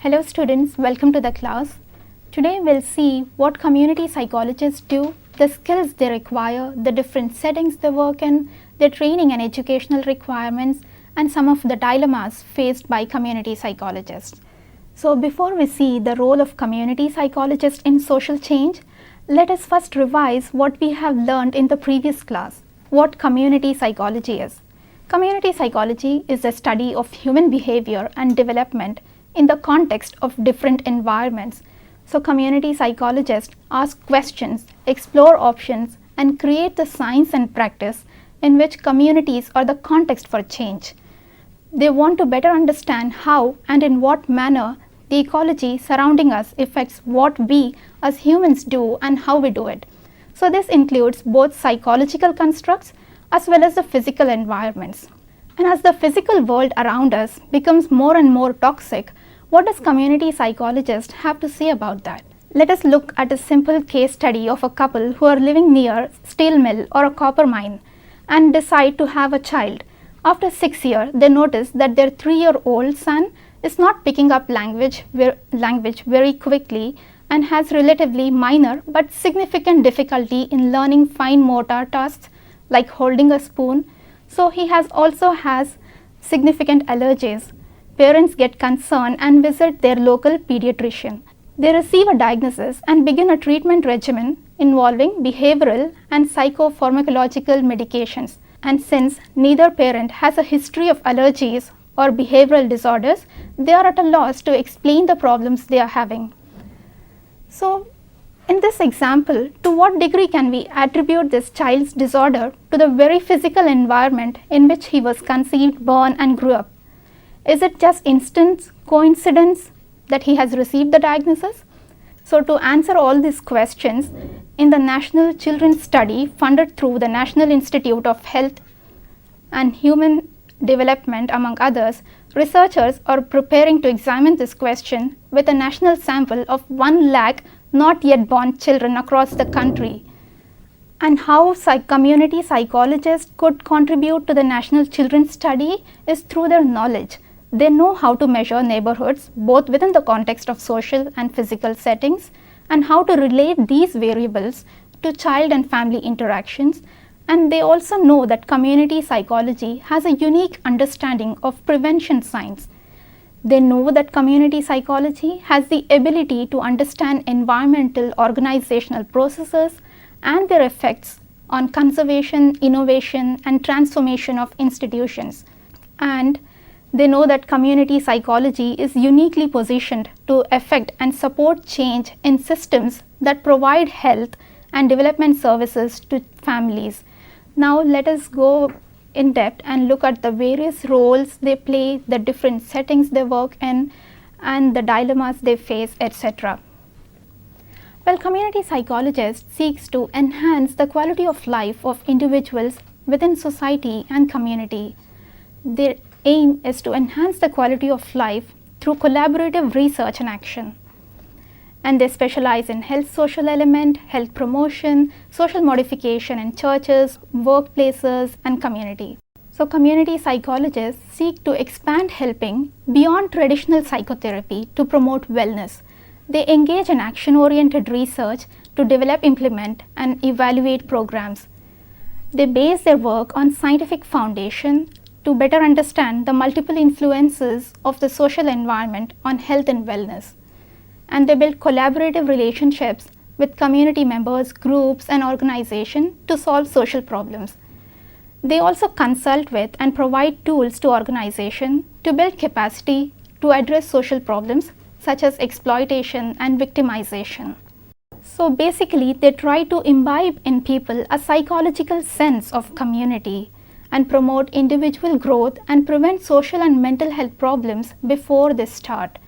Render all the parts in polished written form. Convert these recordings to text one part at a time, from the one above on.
Hello students, welcome to the class. Today we'll see what community psychologists do, the skills they require, the different settings they work in, their training and educational requirements, and some of the dilemmas faced by community psychologists. So before we see the role of community psychologists in social change, let us first revise what we have learned in the previous class, what community psychology is. Community psychology is the study of human behavior and development in the context of different environments. So community psychologists ask questions, explore options, and create the science and practice in which communities are the context for change. They want to better understand how and in what manner the ecology surrounding us affects what we as humans do and how we do it. So this includes both psychological constructs as well as the physical environments. And as the physical world around us becomes more and more toxic, what does community psychologists have to say about that? Let us look at a simple case study of a couple who are living near steel mill or a copper mine and decide to have a child. After 6 years, they notice that their 3-year-old son is not picking up language very quickly and has relatively minor but significant difficulty in learning fine motor tasks like holding a spoon. So he also has significant allergies. Parents get concerned and visit their local pediatrician. They receive a diagnosis and begin a treatment regimen involving behavioral and psychopharmacological medications. And since neither parent has a history of allergies or behavioral disorders, they are at a loss to explain the problems they are having. So, in this example, to what degree can we attribute this child's disorder to the very physical environment in which he was conceived, born, and grew up? Is it just coincidence that he has received the diagnosis? So to answer all these questions, in the National Children's Study funded through the National Institute of Health and Human Development among others, researchers are preparing to examine this question with a national sample of 1 lakh not yet born children across the country. And how community psychologists could contribute to the National Children's Study is through their knowledge. They know how to measure neighborhoods both within the context of social and physical settings and how to relate these variables to child and family interactions. And they also know that community psychology has a unique understanding of prevention science. They know that community psychology has the ability to understand environmental organizational processes and their effects on conservation, innovation, and transformation of institutions. And they know that community psychology is uniquely positioned to affect and support change in systems that provide health and development services to families. Now let us go in depth and look at the various roles they play, the different settings they work in, and the dilemmas they face, etc. Well, community psychologist seeks to enhance the quality of life of individuals within society and community. Their aim is to enhance the quality of life through collaborative research and action. And they specialize in health social element, health promotion, social modification in churches, workplaces, and community. So community psychologists seek to expand helping beyond traditional psychotherapy to promote wellness. They engage in action-oriented research to develop, implement, and evaluate programs. They base their work on scientific foundation to better understand the multiple influences of the social environment on health and wellness. And they build collaborative relationships with community members, groups, and organizations to solve social problems. They also consult with and provide tools to organizations to build capacity to address social problems such as exploitation and victimization. So basically, they try to imbibe in people a psychological sense of community and promote individual growth and prevent social and mental health problems before they start.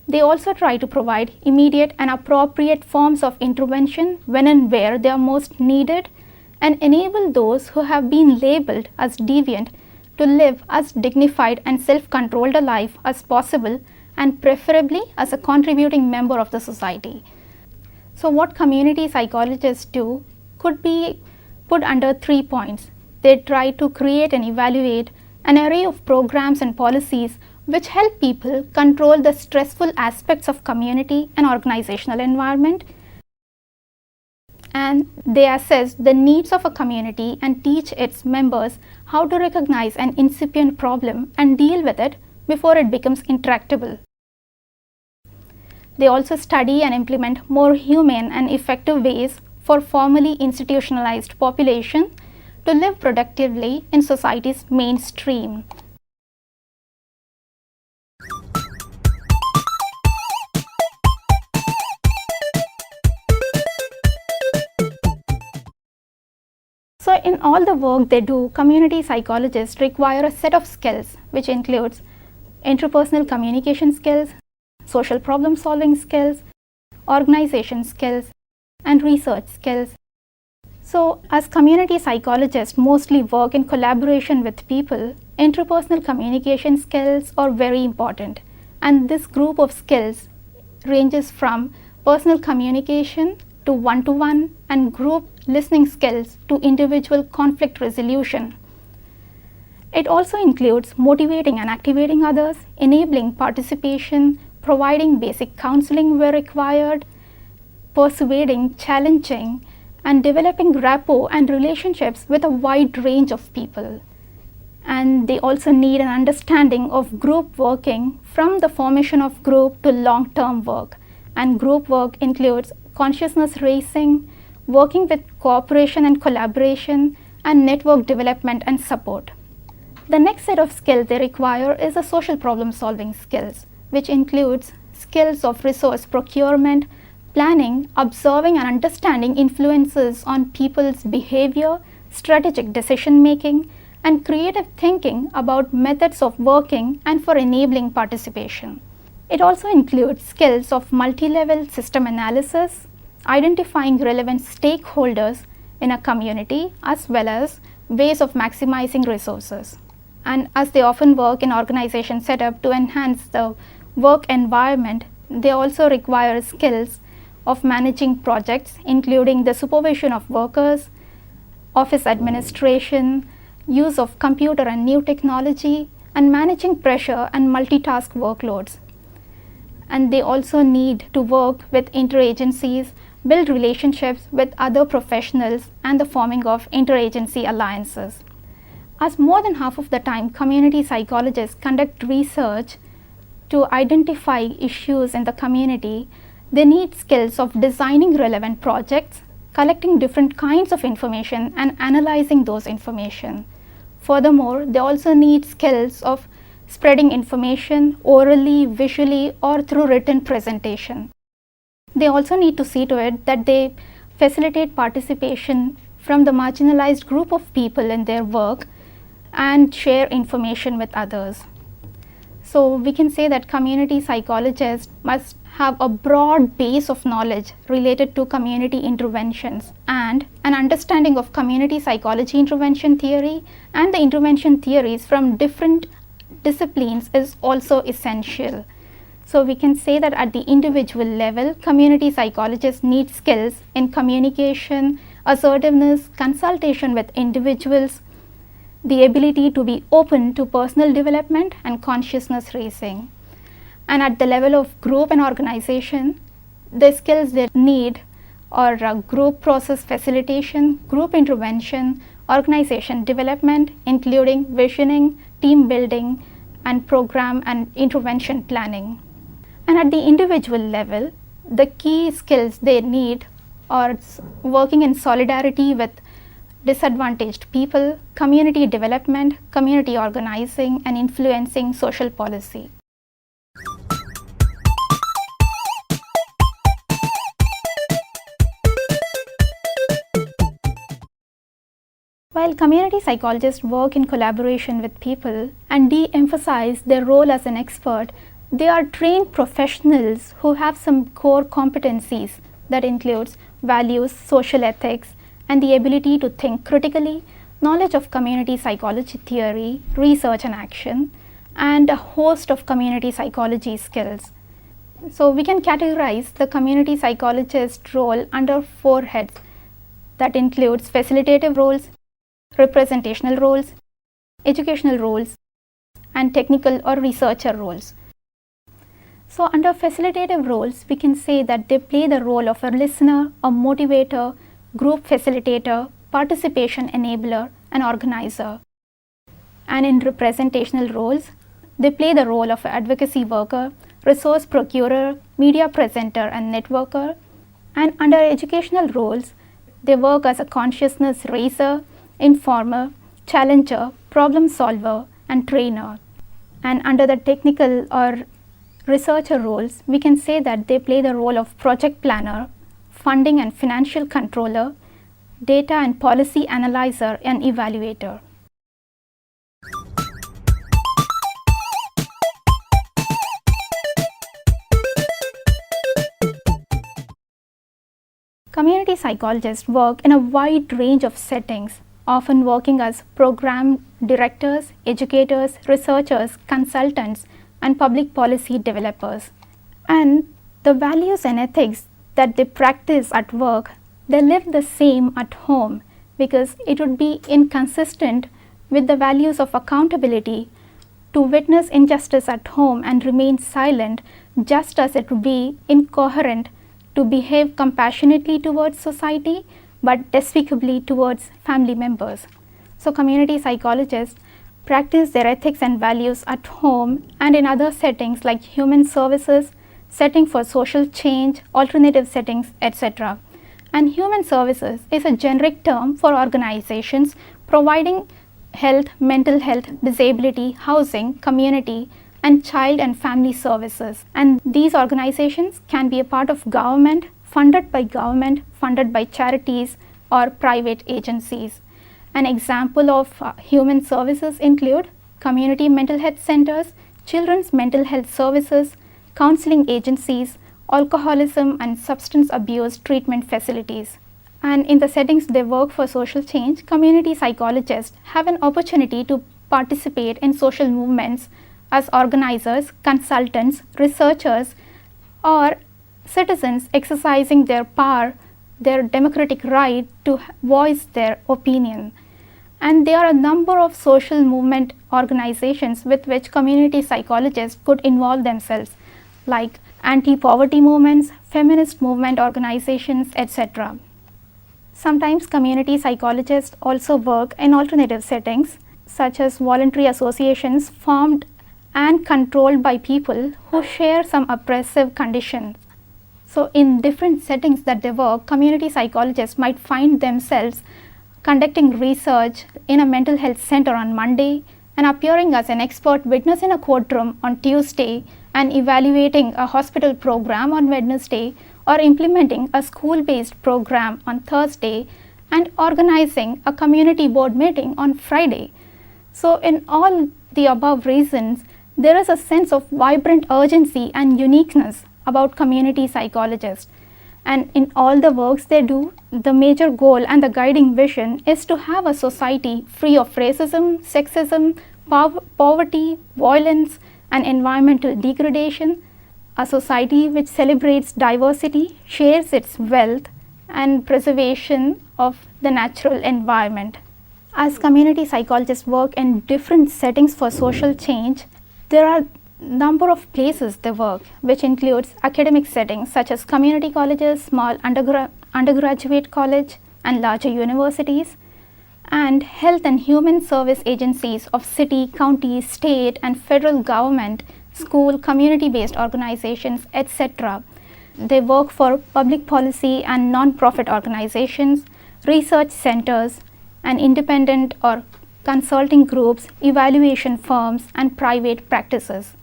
They also try to provide immediate and appropriate forms of intervention when and where they are most needed and enable those who have been labeled as deviant to live as dignified and self-controlled a life as possible and preferably as a contributing member of the society. So what community psychologists do could be put under 3 points. They try to create and evaluate an array of programs and policies which help people control the stressful aspects of community and organizational environment. And they assess the needs of a community and teach its members how to recognize an incipient problem and deal with it before it becomes intractable. They also study and implement more humane and effective ways for formally institutionalized population to live productively in society's mainstream. So in all the work they do, community psychologists require a set of skills which includes interpersonal communication skills, social problem solving skills, organization skills, and research skills. So as community psychologists mostly work in collaboration with people, interpersonal communication skills are very important, and this group of skills ranges from personal communication to one-to-one and group listening skills to individual conflict resolution. It also includes motivating and activating others, enabling participation, providing basic counseling where required, persuading, challenging, and developing rapport and relationships with a wide range of people. And they also need an understanding of group working from the formation of group to long-term work. And group work includes consciousness raising, working with cooperation and collaboration, and network development and support. The next set of skills they require is a social problem solving skills, which includes skills of resource procurement, planning, observing and understanding influences on people's behavior, strategic decision making, and creative thinking about methods of working and for enabling participation. It also includes skills of multi-level system analysis, identifying relevant stakeholders in a community, as well as ways of maximizing resources. And as they often work in organization setup to enhance the work environment, they also require skills of managing projects, including the supervision of workers, office administration, use of computer and new technology, and managing pressure and multitask workloads. And they also need to work with interagencies, build relationships with other professionals, and the forming of interagency alliances. As more than half of the time, community psychologists conduct research to identify issues in the community, they need skills of designing relevant projects, collecting different kinds of information, and analyzing those information. Furthermore, they also need skills of spreading information orally, visually, or through written presentation. They also need to see to it that they facilitate participation from the marginalized group of people in their work and share information with others. So we can say that community psychologists must have a broad base of knowledge related to community interventions and an understanding of community psychology intervention theory and the intervention theories from different disciplines is also essential. So we can say that at the individual level, community psychologists need skills in communication, assertiveness, consultation with individuals, the ability to be open to personal development and consciousness raising. And at the level of group and organization, the skills they need are group process facilitation, group intervention, organization development, including visioning, team building, and program and intervention planning. And at the individual level, the key skills they need are working in solidarity with disadvantaged people, community development, community organizing, and influencing social policy. While community psychologists work in collaboration with people and de-emphasize their role as an expert, they are trained professionals who have some core competencies that includes values, social ethics, and the ability to think critically, knowledge of community psychology theory, research and action, and a host of community psychology skills. So we can categorize the community psychologist role under 4 heads that includes facilitative roles, representational roles, educational roles, and technical or researcher roles. So under facilitative roles, we can say that they play the role of a listener, a motivator, group facilitator, participation enabler, and organizer. And in representational roles, they play the role of an advocacy worker, resource procurer, media presenter, and networker. And under educational roles, they work as a consciousness raiser, informer, challenger, problem solver, and trainer. And under the technical or researcher roles, we can say that they play the role of project planner, funding and financial controller, data and policy analyzer, and evaluator. Community psychologists work in a wide range of settings, often working as program directors, educators, researchers, consultants, and public policy developers. And the values and ethics that they practice at work, they live the same at home, because it would be inconsistent with the values of accountability to witness injustice at home and remain silent, just as it would be incoherent to behave compassionately towards society but despicably towards family members. So community psychologists practice their ethics and values at home and in other settings like human services, setting for social change, alternative settings, etc. And human services is a generic term for organizations providing health, mental health, disability, housing, community, and child and family services. And these organizations can be a part of government, funded by charities or private agencies. An example of human services include community mental health centers, children's mental health services, counseling agencies, alcoholism and substance abuse treatment facilities. And in the settings they work for social change, community psychologists have an opportunity to participate in social movements as organizers, consultants, researchers, or citizens exercising their power, their democratic right to voice their opinion. And there are a number of social movement organizations with which community psychologists could involve themselves, like anti-poverty movements, feminist movement organizations, etc. Sometimes community psychologists also work in alternative settings, such as voluntary associations formed and controlled by people who share some oppressive conditions. So in different settings that they work, community psychologists might find themselves conducting research in a mental health center on Monday and appearing as an expert witness in a courtroom on Tuesday and evaluating a hospital program on Wednesday, or implementing a school-based program on Thursday and organizing a community board meeting on Friday. So in all the above reasons, there is a sense of vibrant urgency and uniqueness about community psychologists. And in all the works they do, the major goal and the guiding vision is to have a society free of racism, sexism, poverty, violence, and environmental degradation, a society which celebrates diversity, shares its wealth, and preservation of the natural environment. As community psychologists work in different settings for social change, there are number of places they work, which includes academic settings such as community colleges, small undergraduate college and larger universities, and health and human service agencies of city, county, state and federal government, school, community-based organizations, etc. They work for public policy and non-profit organizations, research centers, and independent or consulting groups, evaluation firms, and private practices.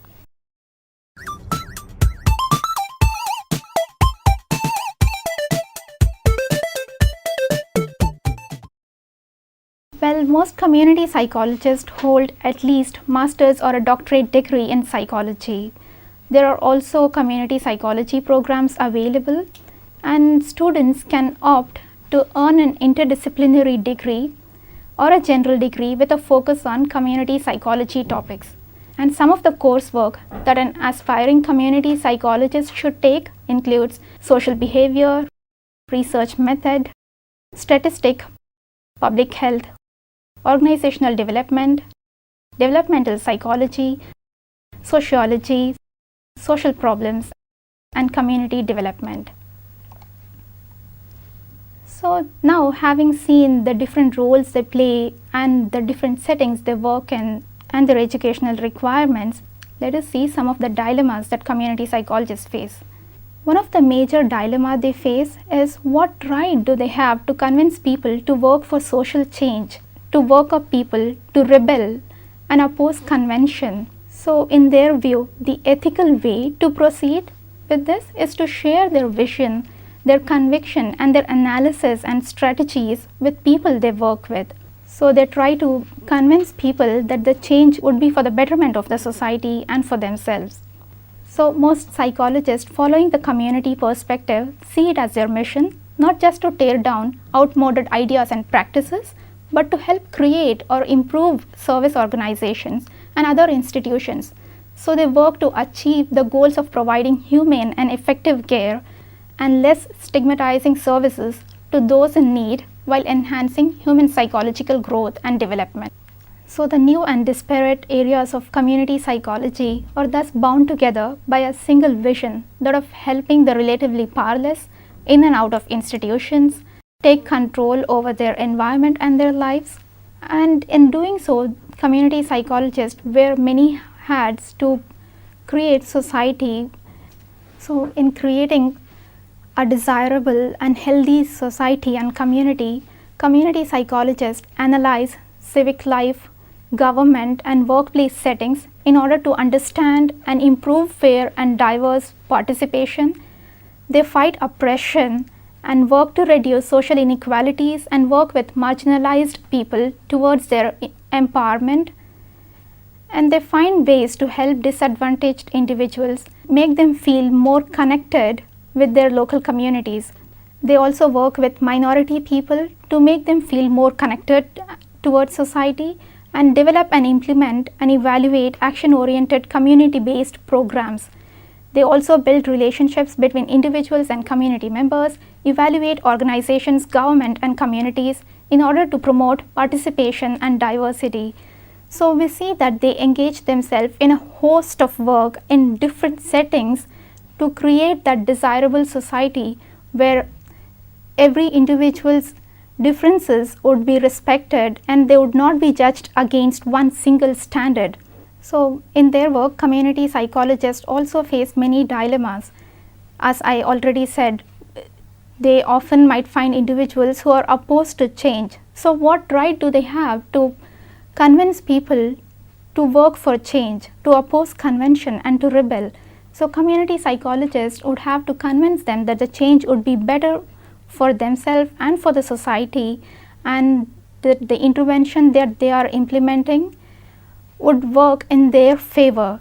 Well, most community psychologists hold at least master's or a doctorate degree in psychology. There are also community psychology programs available, and students can opt to earn an interdisciplinary degree or a general degree with a focus on community psychology topics. And some of the coursework that an aspiring community psychologist should take includes social behavior, research method, statistic, public health, organizational development, developmental psychology, sociology, social problems, and community development. So now, having seen the different roles they play and the different settings they work in and their educational requirements, let us see some of the dilemmas that community psychologists face. One of the major dilemmas they face is what right do they have to convince people to work for social change, to work up people to rebel and oppose convention. So in their view, the ethical way to proceed with this is to share their vision, their conviction and their analysis and strategies with people they work with. So they try to convince people that the change would be for the betterment of the society and for themselves. So most psychologists following the community perspective see it as their mission not just to tear down outmoded ideas and practices, but to help create or improve service organizations and other institutions. So they work to achieve the goals of providing humane and effective care and less stigmatizing services to those in need while enhancing human psychological growth and development. So the new and disparate areas of community psychology are thus bound together by a single vision, that of helping the relatively powerless in and out of institutions take control over their environment and their lives. And in doing so, community psychologists wear many hats to create society. So in creating a desirable and healthy society and community, community psychologists analyze civic life, government and workplace settings in order to understand and improve fair and diverse participation. They fight oppression and work to reduce social inequalities and work with marginalized people towards their empowerment. And they find ways to help disadvantaged individuals, make them feel more connected with their local communities. They also work with minority people to make them feel more connected towards society and develop and implement and evaluate action-oriented community-based programs. They also build relationships between individuals and community members, evaluate organizations, government and communities in order to promote participation and diversity. So we see that they engage themselves in a host of work in different settings to create that desirable society where every individual's differences would be respected and they would not be judged against one single standard. So in their work, community psychologists also face many dilemmas. As I already said, they often might find individuals who are opposed to change. So what right do they have to convince people to work for change, to oppose convention and to rebel? So community psychologists would have to convince them that the change would be better for themselves and for the society, and that the intervention that they are implementing would work in their favor.